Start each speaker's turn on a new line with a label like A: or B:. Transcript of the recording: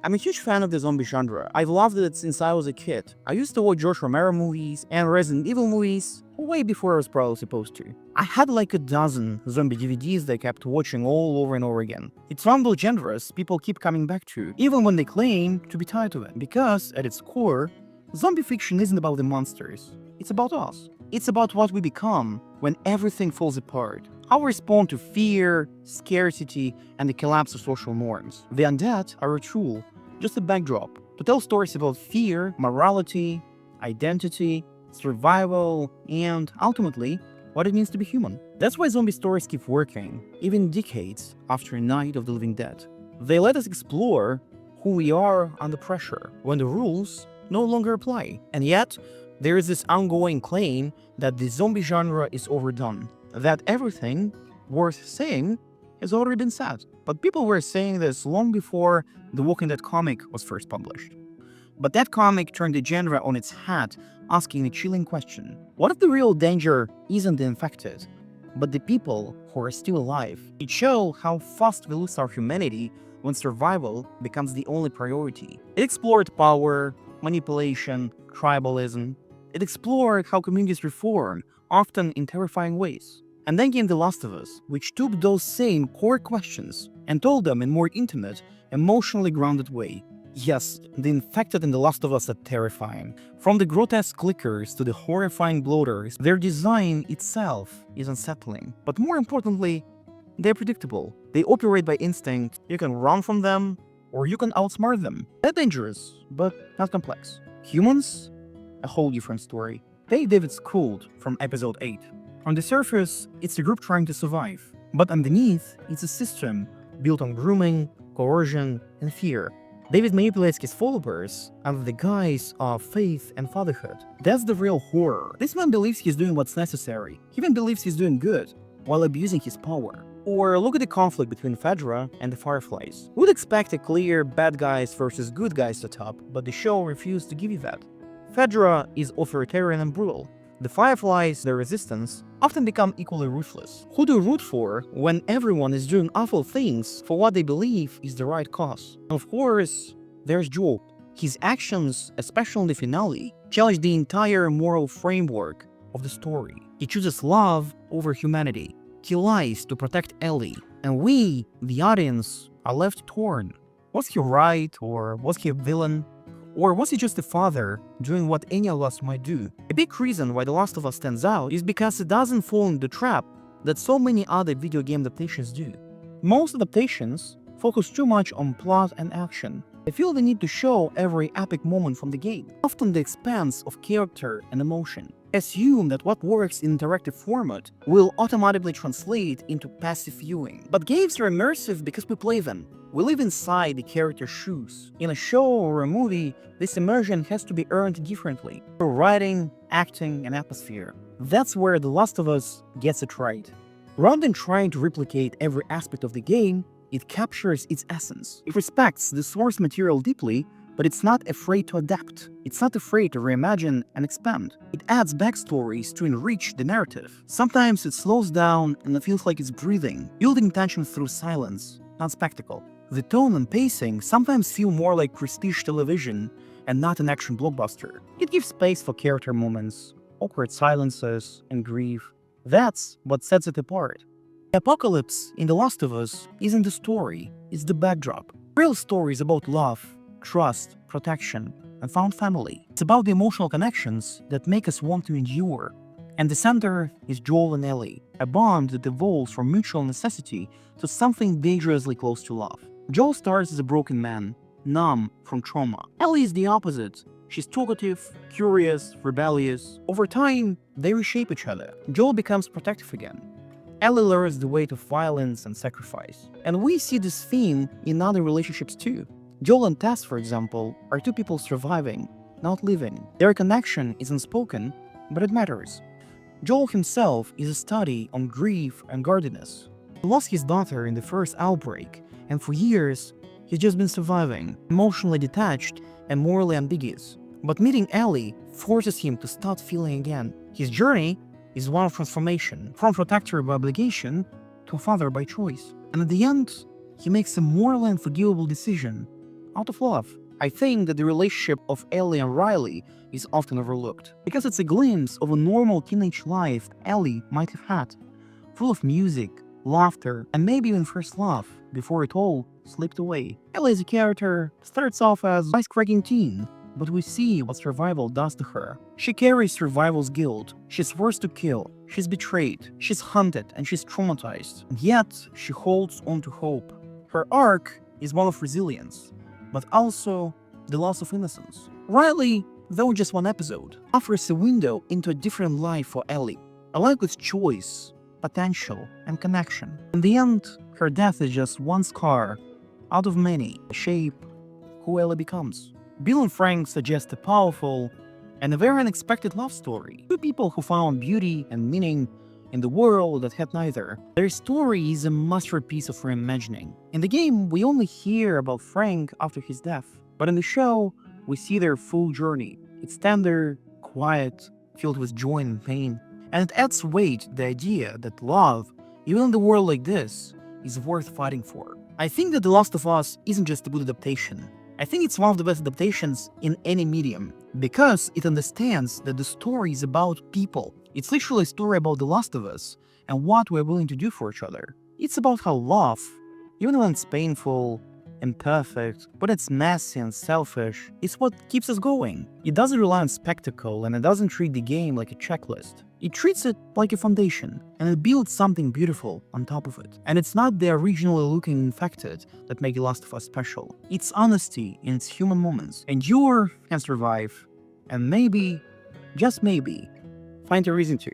A: I'm a huge fan of the zombie genre. I've loved it since I was a kid. I used to watch George Romero movies and Resident Evil movies way before I was probably supposed to. I had like a dozen zombie DVDs that I kept watching all over and over again. It's one of those genres people keep coming back to, even when they claim to be tired of it, because at its core, zombie fiction isn't about the monsters. It's about us. It's about what we become when everything falls apart. How we respond to fear, scarcity, and the collapse of social norms. The undead are a tool, just a backdrop, to tell stories about fear, morality, identity, survival, and ultimately, what it means to be human. That's why zombie stories keep working, even decades after a Night of the Living Dead. They let us explore who we are under pressure, when the rules no longer apply. And yet, there is this ongoing claim that the zombie genre is overdone, that everything worth saying has already been said. But people were saying this long before the Walking Dead comic was first published. But that comic turned the genre on its head, asking a chilling question. What if the real danger isn't the infected, but the people who are still alive? It shows how fast we lose our humanity when survival becomes the only priority. It explored power, manipulation, tribalism. It explored how communities reform, often in terrifying ways. And then came The Last of Us, which took those same core questions and told them in more intimate, emotionally grounded way. Yes, the infected in The Last of Us are terrifying. From the grotesque clickers to the horrifying bloaters, their design itself is unsettling. But more importantly, they're predictable. They operate by instinct. You can run from them, or you can outsmart them. They're dangerous, but not complex. Humans? A whole different story. Take David's Cult from episode 8. On the surface, it's a group trying to survive. But underneath, it's a system built on grooming, coercion, and fear. David manipulates his followers under the guise of faith and fatherhood. That's the real horror. This man believes he's doing what's necessary. He even believes he's doing good, while abusing his power. Or look at the conflict between Fedra and the Fireflies. We would expect a clear bad guys versus good guys setup, but the show refused to give you that. Fedra is authoritarian and brutal. The Fireflies, their resistance, often become equally ruthless. Who do you root for when everyone is doing awful things for what they believe is the right cause? And of course, there's Joel. His actions, especially in the finale, challenge the entire moral framework of the story. He chooses love over humanity. He lies to protect Ellie. And we, the audience, are left torn. Was he right, or was he a villain? Or was he just a father doing what any of us might do? A big reason why The Last of Us stands out is because it doesn't fall into the trap that so many other video game adaptations do. Most adaptations focus too much on plot and action. They feel the need to show every epic moment from the game, often at the expense of character and emotion. Assume that what works in interactive format will automatically translate into passive viewing. But games are immersive because we play them. We live inside the character's shoes. In a show or a movie, this immersion has to be earned differently, through writing, acting, and atmosphere. That's where The Last of Us gets it right. Rather than trying to replicate every aspect of the game, it captures its essence. It respects the source material deeply, but it's not afraid to adapt. It's not afraid to reimagine and expand. It adds backstories to enrich the narrative. Sometimes it slows down and it feels like it's breathing, building tension through silence, not spectacle. The tone and pacing sometimes feel more like prestige television and not an action blockbuster. It gives space for character moments, awkward silences, and grief. That's what sets it apart. The apocalypse in The Last of Us isn't the story, it's the backdrop. Real stories about love, trust, protection, and found family. It's about the emotional connections that make us want to endure. And the center is Joel and Ellie, a bond that evolves from mutual necessity to something dangerously close to love. Joel starts as a broken man, numb from trauma. Ellie is the opposite. She's talkative, curious, rebellious. Over time, they reshape each other. Joel becomes protective again. Ellie learns the weight of violence and sacrifice. And we see this theme in other relationships too. Joel and Tess, for example, are two people surviving, not living. Their connection is unspoken, but it matters. Joel himself is a study on grief and guardedness. He lost his daughter in the first outbreak, and for years, he's just been surviving, emotionally detached and morally ambiguous. But meeting Ellie forces him to start feeling again. His journey is one of transformation, from protector by obligation to a father by choice. And at the end, he makes a morally unforgivable decision, out of love. I think that the relationship of Ellie and Riley is often overlooked because it's a glimpse of a normal teenage life Ellie might have had, full of music, laughter, and maybe even first love before it all slipped away. Ellie as a character starts off as a wisecracking teen, but we see what survival does to her. She carries survival's guilt. She's forced to kill. She's betrayed. She's hunted and she's traumatized. And yet, she holds on to hope. Her arc is one of resilience, but also the loss of innocence. Riley, though just one episode, offers a window into a different life for Ellie. A life with choice, potential, and connection. In the end, her death is just one scar out of many to shape who Ellie becomes. Bill and Frank suggest a powerful and a very unexpected love story. Two people who found beauty and meaning in the world that had neither. Their story is a masterpiece of reimagining. In the game, we only hear about Frank after his death, but in the show, we see their full journey. It's tender, quiet, filled with joy and pain, and it adds weight to the idea that love, even in a world like this, is worth fighting for. I think that The Last of Us isn't just a good adaptation. I think it's one of the best adaptations in any medium, because it understands that the story is about people. It's literally a story about The Last of Us and what we're willing to do for each other. It's about how love, even when it's painful, imperfect, when it's messy and selfish, is what keeps us going. It doesn't rely on spectacle, and it doesn't treat the game like a checklist. It treats it like a foundation, and it builds something beautiful on top of it. And it's not the originally looking infected that make The Last of Us special. It's honesty in its human moments. Endure and survive, and maybe, just maybe, find a reason to.